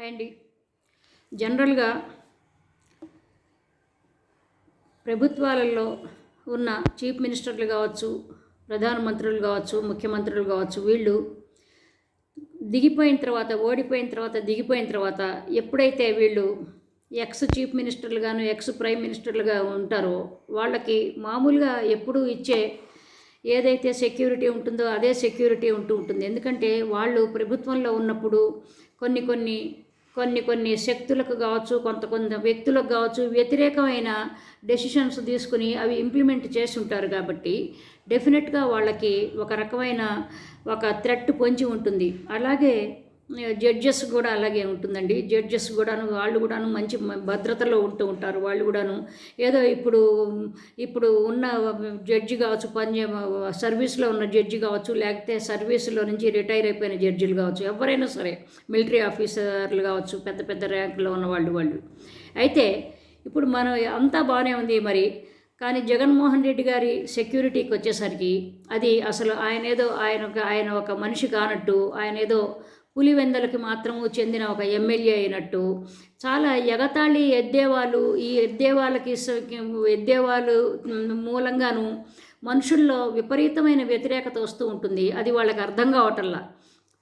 అండి జనరల్గా ప్రభుత్వాలలో ఉన్న చీఫ్ మినిస్టర్లు కావచ్చు, ప్రధానమంత్రులు కావచ్చు, ముఖ్యమంత్రులు కావచ్చు, వీళ్ళు దిగిపోయిన తర్వాత, ఓడిపోయిన తర్వాత, దిగిపోయిన తర్వాత ఎప్పుడైతే వీళ్ళు ఎక్స్ చీఫ్ మినిస్టర్లుగాను, ఎక్స్ ప్రైమ్ మినిస్టర్లుగా ఉంటారో వాళ్ళకి మామూలుగా ఎప్పుడూ ఇచ్చే ఏదైతే సెక్యూరిటీ ఉంటుందో అదే సెక్యూరిటీ ఉంటుంది. ఎందుకంటే వాళ్ళు ప్రభుత్వంలో ఉన్నప్పుడు కొన్ని కొన్ని కొన్ని కొన్ని శక్తులకు కావచ్చు, కొంత వ్యక్తులకు కావచ్చు, వ్యతిరేకమైన డెసిషన్స్ తీసుకుని అవి ఇంప్లిమెంట్ చేసి ఉంటారు. కాబట్టి డెఫినెట్గా వాళ్ళకి ఒక రకమైన ఒక థ్రెట్ పొంచి ఉంటుంది. అలాగే జడ్జెస్ కూడా అలాగే ఉంటుందండి. జడ్జెస్ వాళ్ళు కూడాను మంచి భద్రతలో ఉంటారు. వాళ్ళు కూడాను ఏదో ఇప్పుడు ఉన్న జడ్జి కావచ్చు, సర్వీస్లో ఉన్న జడ్జి కావచ్చు, లేకపోతే సర్వీస్లో నుంచి రిటైర్ అయిపోయిన జడ్జిలు కావచ్చు, ఎవరైనా సరే మిలిటరీ ఆఫీసర్లు కావచ్చు, పెద్ద పెద్ద ర్యాంకులో ఉన్న వాళ్ళు అయితే ఇప్పుడు మనం అంతా బాగానే ఉంది మరి. కానీ జగన్మోహన్ రెడ్డి గారి సెక్యూరిటీకి వచ్చేసరికి అది అసలు ఆయన ఒక మనిషి కానట్టు, ఆయన ఏదో పులివెందలకి మాత్రము చెందిన ఒక ఎమ్మెల్యే అయినట్టు చాలా ఎగతాళి ఎద్దేవాళ్ళు. ఈ ఎద్దేవాళ్ళు మూలంగాను మనుషుల్లో విపరీతమైన వ్యతిరేకత వస్తూ ఉంటుంది. అది వాళ్ళకి అర్థం కావటంలా.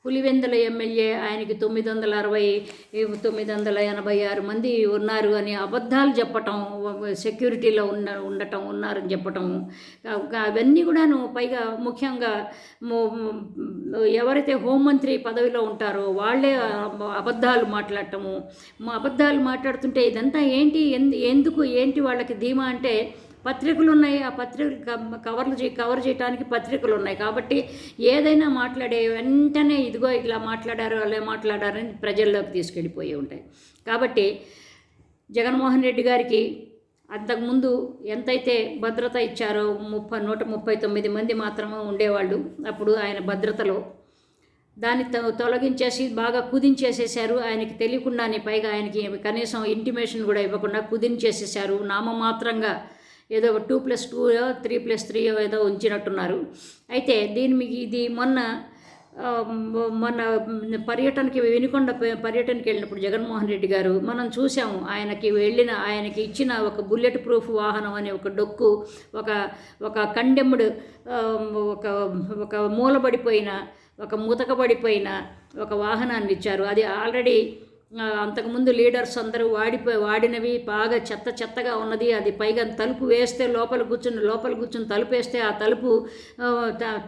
పులివెందుల ఎమ్మెల్యే ఆయనకి 986 మంది ఉన్నారు అని అబద్ధాలు చెప్పటం, సెక్యూరిటీలో ఉన్నారని చెప్పటం, అవన్నీ కూడాను. పైగా ముఖ్యంగా ఎవరైతే హోంమంత్రి పదవిలో ఉంటారో వాళ్ళే అబద్ధాలు మాట్లాడుతుంటే ఇదంతా ఏంటి వాళ్ళకి ధీమా అంటే పత్రికలు ఉన్నాయి. ఆ పత్రికలు కవర్ చేయడానికి పత్రికలు ఉన్నాయి. కాబట్టి ఏదైనా మాట్లాడే వెంటనే ఇదిగో ఇలా మాట్లాడారు, అలా మాట్లాడారని ప్రజల్లోకి తీసుకెళ్ళిపోయి ఉంటాయి. కాబట్టి జగన్మోహన్ రెడ్డి గారికి అంతకుముందు ఎంతైతే భద్రత ఇచ్చారో 139 మంది మాత్రమే ఉండేవాళ్ళు అప్పుడు ఆయన భద్రతలో. దాన్ని తొలగించేసి బాగా కుదించేసేసారు. ఆయనకి తెలియకుండానే, పైగా ఆయనకి కనీసం ఇంటిమేషన్ కూడా ఇవ్వకుండా కుదించేసేసారు. నామమాత్రంగా ఏదో 2+2 3+3 ఏదో ఉంచినట్టున్నారు. అయితే ఇది మొన్న పర్యటనకి వినుకొండ పర్యటనకి వెళ్ళినప్పుడు జగన్మోహన్ రెడ్డి గారు మనం చూసాము. ఆయనకి ఇచ్చిన ఒక బుల్లెట్ ప్రూఫ్ వాహనం అనే ఒక డొక్కు, ఒక కండెమ్డ్, ఒక మూలబడిపోయిన, ఒక ముతకబడిపోయిన ఒక వాహనాన్ని ఇచ్చారు. అది ఆల్రెడీ అంతకుముందు లీడర్స్ అందరూ వాడినవి, బాగా చెత్తగా ఉన్నది. అది పైగా తలుపు వేస్తే లోపల కూర్చుని తలుపు వేస్తే ఆ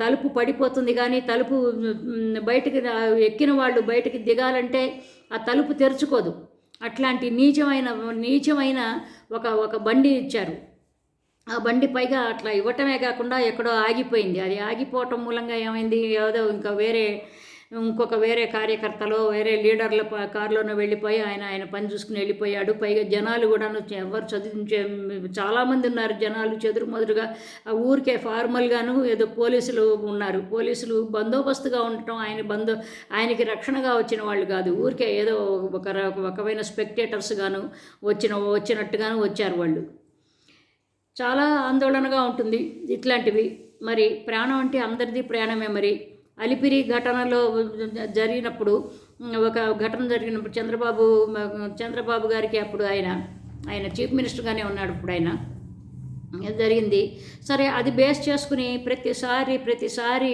తలుపు పడిపోతుంది. కానీ తలుపు బయటికి ఎక్కిన వాళ్ళు బయటికి దిగాలంటే ఆ తలుపు తెరుచుకోదు. అట్లాంటి నీచమైన ఒక బండి ఇచ్చారు. ఆ బండి పైగా అట్లా ఇవ్వటమే కాకుండా ఎక్కడో ఆగిపోయింది. అది ఆగిపోవటం మూలంగా ఏమైంది, ఏదో ఇంకొక వేరే కార్యకర్తలో వేరే లీడర్ల కారులోనే వెళ్ళిపోయి ఆయన పని చూసుకుని వెళ్ళిపోయాడు. పైగా జనాలు కూడాను ఎవరు చదివించే చాలామంది ఉన్నారు. జనాలు చెదురుమదురుగా ఊరికే ఫార్మల్గాను ఏదో పోలీసులు ఉన్నారు. పోలీసులు బందోబస్తుగా ఉండటం, ఆయనకి రక్షణగా వచ్చిన వాళ్ళు కాదు. ఊరికే ఏదో ఒక రకమైన స్పెక్టేటర్స్ గాను వచ్చినట్టుగాను వచ్చారు వాళ్ళు. చాలా ఆందోళనగా ఉంటుంది ఇట్లాంటివి. మరి ప్రాణం అంటే అందరిది ప్రాణమే. మరి అలిపిరి ఘటనలో జరిగినప్పుడు చంద్రబాబు గారికి అప్పుడు ఆయన చీఫ్ మినిస్టర్గానే ఉన్నాడు. ఇప్పుడు ఆయన జరిగింది సరే. అది బేస్ చేసుకుని ప్రతిసారి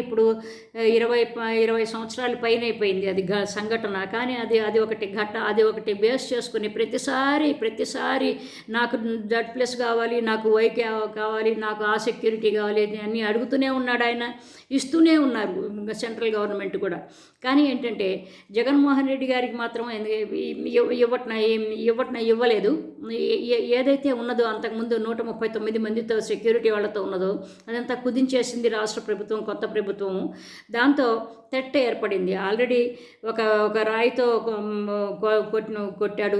ఇప్పుడు 20 సంవత్సరాల పైన అయిపోయింది అది సంఘటన. కానీ అది ఒకటి బేస్ చేసుకుని ప్రతిసారి నాకు Z+ కావాలి, నాకు Y కావాలి, నాకు ఆ సెక్యూరిటీ కావాలి అన్నీ అడుగుతూనే ఉన్నాడు ఆయన. ఇస్తూనే ఉన్నారు సెంట్రల్ గవర్నమెంట్ కూడా. కానీ ఏంటంటే జగన్మోహన్ రెడ్డి గారికి మాత్రం ఇవ్వలేదు. ఏదైతే ఉన్నదో అంతకుముందు 139 మందితో సెక్యూరిటీ వాళ్ళతో ఉన్నదో అదంతా కుదించేసింది రాష్ట్ర ప్రభుత్వం, కొత్త ప్రభుత్వము. దాంతో తెట్ట ఏర్పడింది. ఆల్రెడీ ఒక రాయితో కొట్టాడు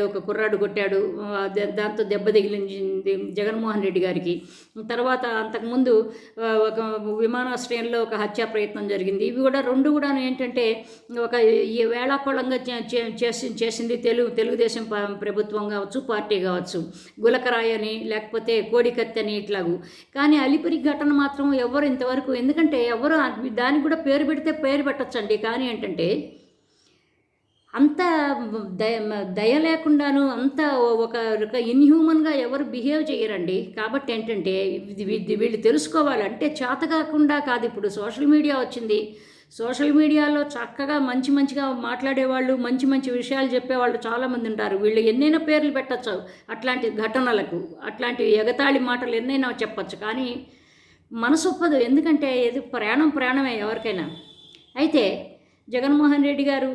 ఒక కుర్రాడు కొట్టాడు. దాంతో దెబ్బ తగిలించింది జగన్మోహన్ రెడ్డి గారికి. తర్వాత అంతకుముందు ఒక విమానాశ్రయంలో ఒక హత్యా ప్రయత్నం జరిగింది. ఇవి కూడా రెండు ఏంటంటే ఒక వేళాకోళంగా చేసింది తెలుగుదేశం ప్రభుత్వం కావచ్చు, పార్టీ కావచ్చు. గులకరాయి అని లేకపోతే కోడికత్తి అని ఇట్లాగు. కానీ అలిపిరి ఘటన మాత్రం ఎవరు ఇంతవరకు, ఎందుకంటే ఎవరు దానికి కూడా పేరు పెట్టచ్చండి. కానీ ఏంటంటే అంత దయ దయ లేకుండాను అంత ఒక ఇన్హ్యూమన్గా ఎవరు బిహేవ్ చేయరండి. కాబట్టి ఏంటంటే వీళ్ళు తెలుసుకోవాలంటే చేత కాకుండా కాదు. ఇప్పుడు సోషల్ మీడియా వచ్చింది. సోషల్ మీడియాలో చక్కగా మంచిగా మాట్లాడేవాళ్ళు, మంచి విషయాలు చెప్పేవాళ్ళు చాలామంది ఉంటారు. వీళ్ళు ఎన్నైనా పేర్లు పెట్టచ్చు అట్లాంటి ఘటనలకు, అట్లాంటి ఎగతాళి మాటలు ఎన్నైనా చెప్పచ్చు. కానీ మనసు ఒప్పదు. ఎందుకంటే ఇది ప్రాణమే ఎవరికైనా. అయితే జగన్మోహన్ రెడ్డి గారు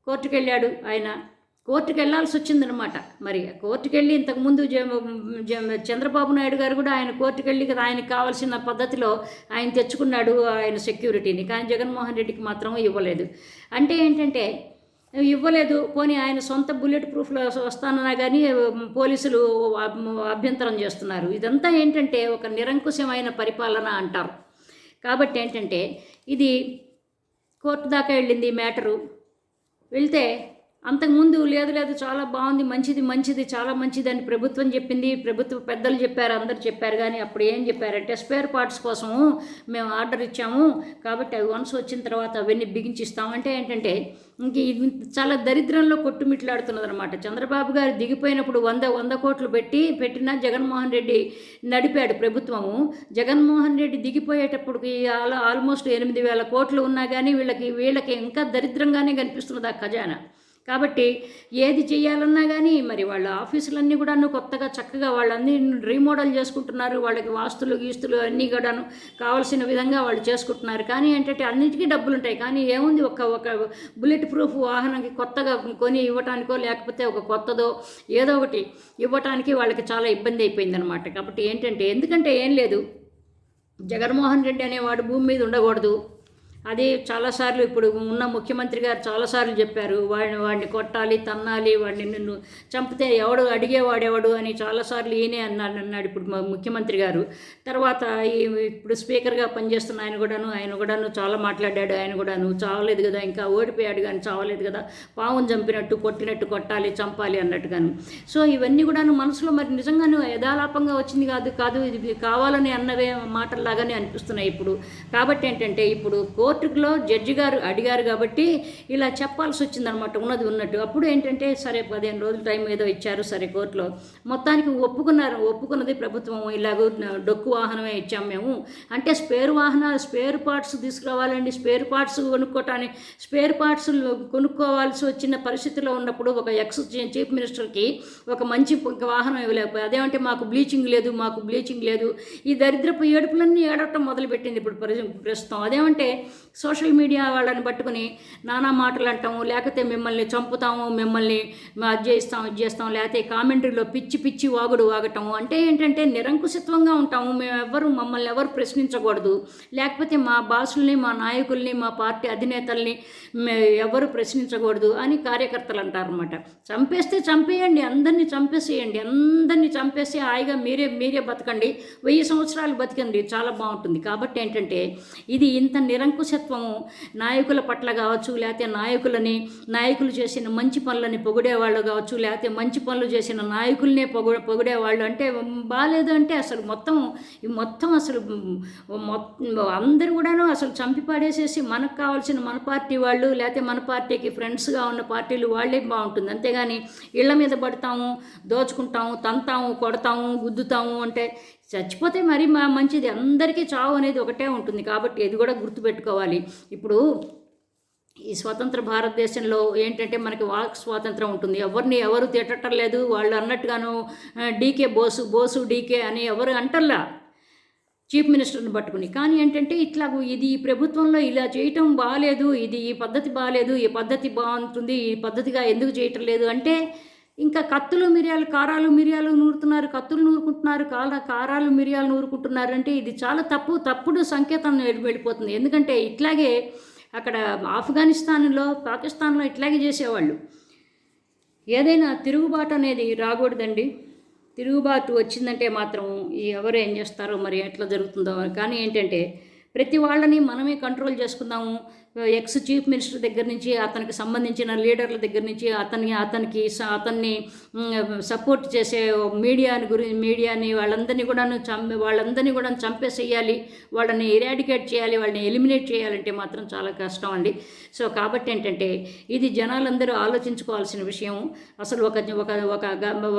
కోర్టుకు వెళ్ళాడు. ఆయన కోర్టుకు వెళ్ళాల్సి వచ్చిందనమాట. మరి కోర్టుకు వెళ్ళి ఇంతకుముందు చంద్రబాబు నాయుడు గారు కూడా ఆయన కోర్టుకు వెళ్ళి కదా ఆయనకు కావాల్సిన పద్ధతిలో ఆయన తెచ్చుకున్నాడు ఆయన సెక్యూరిటీని. కానీ జగన్మోహన్ రెడ్డికి మాత్రం ఇవ్వలేదు. అంటే ఏంటంటే ఇవ్వలేదు. పోనీ ఆయన సొంత బుల్లెట్ ప్రూఫ్లో వస్తానన్నా కానీ పోలీసులు అభ్యంతరం చేస్తున్నారు. ఇదంతా ఏంటంటే ఒక నిరంకుశమైన పరిపాలన అంటారు. కాబట్టి ఏంటంటే ఇది కోర్టు దాకా వెళ్ళింది మ్యాటరు. వెళ్తే అంతకుముందు లేదు చాలా బాగుంది, మంచిది చాలా మంచిది అని ప్రభుత్వం చెప్పింది. ప్రభుత్వ పెద్దలు చెప్పారు, అందరు చెప్పారు. కానీ అప్పుడు ఏం చెప్పారంటే స్పేర్ పార్ట్స్ కోసము మేము ఆర్డర్ ఇచ్చాము, కాబట్టి అవి వన్స్ వచ్చిన తర్వాత అవన్నీ బిగించిస్తామంటే ఏంటంటే ఇంక చాలా దరిద్రంలో కొట్టుమిట్లాడుతున్నది అనమాట. చంద్రబాబు గారు దిగిపోయినప్పుడు 100 కోట్లు పెట్టినా జగన్మోహన్ రెడ్డి నడిపాడు ప్రభుత్వము. జగన్మోహన్ రెడ్డి దిగిపోయేటప్పటికి ఆల్మోస్ట్ 8,000 కోట్లు ఉన్నా కానీ వీళ్ళకి ఇంకా దరిద్రంగానే కనిపిస్తున్నది ఆ ఖజానా. కాబట్టి ఏది చేయాలన్నా కానీ మరి వాళ్ళ ఆఫీసులన్నీ కూడాను కొత్తగా చక్కగా వాళ్ళన్నీ రీమోడల్ చేసుకుంటున్నారు. వాళ్ళకి వాస్తులు గీస్తులు అన్నీ కూడాను కావాల్సిన విధంగా వాళ్ళు చేసుకుంటున్నారు. కానీ ఏంటంటే అన్నిటికీ డబ్బులు ఉంటాయి. కానీ ఏముంది, ఒక బుల్లెట్ ప్రూఫ్ వాహనానికి కొత్తగా కొని ఇవ్వటానికో లేకపోతే ఒక కొత్తదో ఏదో ఒకటి ఇవ్వటానికి వాళ్ళకి చాలా ఇబ్బంది అయిపోయిందనమాట. కాబట్టి ఏంటంటే ఎందుకంటే ఏం లేదు, జగన్మోహన్ రెడ్డి అనేవాడు భూమి మీద ఉండకూడదు. అది చాలాసార్లు ఇప్పుడు ఉన్న ముఖ్యమంత్రి గారు చాలాసార్లు చెప్పారు. వాడిని కొట్టాలి, తన్నాలి, వాడిని నిన్ను చంపితే అడిగేవాడెవడు అని చాలాసార్లు ఈయనే అన్నాడు ఇప్పుడు ముఖ్యమంత్రి గారు. తర్వాత ఇప్పుడు స్పీకర్గా పనిచేస్తున్న ఆయన కూడాను చాలా మాట్లాడాడు. ఆయన కూడాను చావలేదు కదా, ఇంకా ఓడిపోయాడు కానీ చావలేదు కదా, పావును చంపినట్టు కొట్టినట్టు కొట్టాలి, చంపాలి అన్నట్టుగాను. సో ఇవన్నీ కూడాను మనసులో మరి నిజంగాను యథాలాపంగా వచ్చింది కాదు, ఇది కావాలని అన్నవే మాటల్లాగానే అనిపిస్తున్నాయి ఇప్పుడు. కాబట్టి ఏంటంటే ఇప్పుడు కోర్టులో జడ్జి గారు అడిగారు కాబట్టి ఇలా చెప్పాల్సి వచ్చిందనమాట, ఉన్నట్టు. అప్పుడు ఏంటంటే సరే 15 రోజుల టైం ఏదో ఇచ్చారు. సరే కోర్టులో మొత్తానికి ఒప్పుకున్నది ప్రభుత్వం. ఇలాగూ డొక్కు వాహనమే ఇచ్చాము మేము అంటే స్పేర్ పార్ట్స్ తీసుకురావాలండి. స్పేర్ పార్ట్స్ కొనుక్కోవాల్సి వచ్చిన పరిస్థితిలో ఉన్నప్పుడు ఒక చీఫ్ మినిస్టర్కి ఒక మంచి వాహనం ఇవ్వలేకపోయి అదేమంటే మాకు బ్లీచింగ్ లేదు ఈ దరిద్రపు ఏడుపులన్నీ ఏడవటం మొదలుపెట్టింది ఇప్పుడు ప్రస్తుతం. అదేమంటే సోషల్ మీడియా వాళ్ళని పట్టుకుని నానా మాటలు అంటాము, లేకపోతే మిమ్మల్ని చంపుతాము, మిమ్మల్ని ఇది చేస్తాం, లేకపోతే కామెంటరీలో పిచ్చి వాగటము. అంటే ఏంటంటే నిరంకుశత్వంగా ఉంటాము, మమ్మల్ని ఎవరు ప్రశ్నించకూడదు, లేకపోతే మా బాసుల్ని, మా నాయకుల్ని, మా పార్టీ అధినేతల్ని ఎవరు ప్రశ్నించకూడదు అని కార్యకర్తలు అంటారన్నమాట. చంపేస్తే చంపేయండి, అందరినీ చంపేసి హాయిగా మీరే బతకండి, 1000 సంవత్సరాలు బతికండి, చాలా బాగుంటుంది. కాబట్టి ఏంటంటే ఇది ఇంత నిరంకుశత్వము నాయకుల పట్ల కావచ్చు, లేకపోతే నాయకులు చేసిన మంచి పనులని పొగిడేవాళ్ళు కావచ్చు, లేకపోతే మంచి పనులు చేసిన నాయకులనే పొగిడేవాళ్ళు అంటే బాగాలేదు. అంటే అసలు మొత్తం అసలు అందరూ కూడాను అసలు చంపి పడేసేసి మనకు కావాల్సిన మన పార్టీ వాళ్ళు, లేకపోతే మన పార్టీకి ఫ్రెండ్స్గా ఉన్న పార్టీలు వాళ్ళే బాగుంటుంది. అంతేగాని ఇళ్ల మీద పడతాము, దోచుకుంటాము, తంతాము, కొడతాము, గుద్దుతాము అంటే చచ్చిపోతే మరీ మంచిది. అందరికీ చావు అనేది ఒకటే ఉంటుంది. కాబట్టి ఇది కూడా గుర్తుపెట్టుకోవాలి. ఇప్పుడు ఈ స్వతంత్ర భారతదేశంలో ఏంటంటే మనకి వాక్ స్వాతంత్రం ఉంటుంది. ఎవరు తిట్టడం లేదు. వాళ్ళు అన్నట్టుగాను డీకే బోసు డీకే అని ఎవరు అంటల్లా చీఫ్ మినిస్టర్ని పట్టుకుని. కానీ ఏంటంటే ఇది ఈ ప్రభుత్వంలో ఇలా చేయటం బాగాలేదు, ఈ పద్ధతి బాగాలేదు, ఈ పద్ధతి బాగుంటుంది, ఈ పద్ధతిగా ఎందుకు చేయటం లేదు అంటే ఇంకా కారాలు మిరియాలు నూరుతున్నారు, కత్తులు నూరుకుంటున్నారు, కారాలు మిరియాలు నూరుకుంటున్నారు అంటే ఇది చాలా తప్పుడు సంకేతం వెళ్ళిపోతుంది. ఎందుకంటే ఇట్లాగే అక్కడ ఆఫ్ఘనిస్తాన్లో, పాకిస్తాన్లో ఇట్లాగే చేసేవాళ్ళు. ఏదైనా తిరుగుబాటు అనేది రాకూడదండి. తిరుగుబాటు వచ్చిందంటే మాత్రం ఎవరు ఏం చేస్తారో మరి ఎట్లా జరుగుతుందో. కానీ ఏంటంటే ప్రతి వాళ్ళని మనమే కంట్రోల్ చేసుకుందాము. ఎక్స్ చీఫ్ మినిస్టర్ దగ్గర నుంచి అతనికి సంబంధించిన లీడర్ల దగ్గర నుంచి అతన్ని సపోర్ట్ చేసే మీడియాని వాళ్ళందరినీ కూడా చంపేసేయాలి, వాళ్ళని ఎరాడికేట్ చేయాలి, వాళ్ళని ఎలిమినేట్ చేయాలంటే మాత్రం చాలా కష్టం అండి. సో కాబట్టి ఏంటంటే ఇది జనాలందరూ ఆలోచించుకోవాల్సిన విషయం. అసలు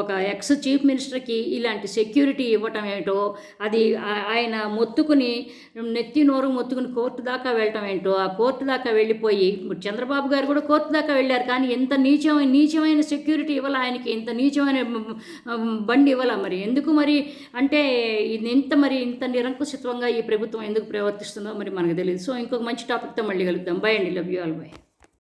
ఒక ఎక్స్ చీఫ్ మినిస్టర్కి ఇలాంటి సెక్యూరిటీ ఇవ్వటం ఏమిటో, అది ఆయన నెత్తి నోరు మొత్తుకుని కోర్టు దాకా వెళ్ళటం ఏంటో, ఆ కోర్టు దాకా వెళ్ళిపోయి చంద్రబాబు గారు కూడా కోర్టు దాకా వెళ్ళారు, కానీ ఎంత నీచమైన సెక్యూరిటీ ఇవ్వాల ఆయనకి, ఇంత నీచమైన బండి ఇవ్వాల. మరి ఎందుకు మరి అంటే ఇంత నిరంకుశత్వంగా ఈ ప్రభుత్వం ఎందుకు ప్రవర్తిస్తుందో మరి మనకు తెలియదు. సో ఇంకొక మంచి టాపిక్తో మళ్ళీ కలుద్దాం. బై అండి. Love you all. బై.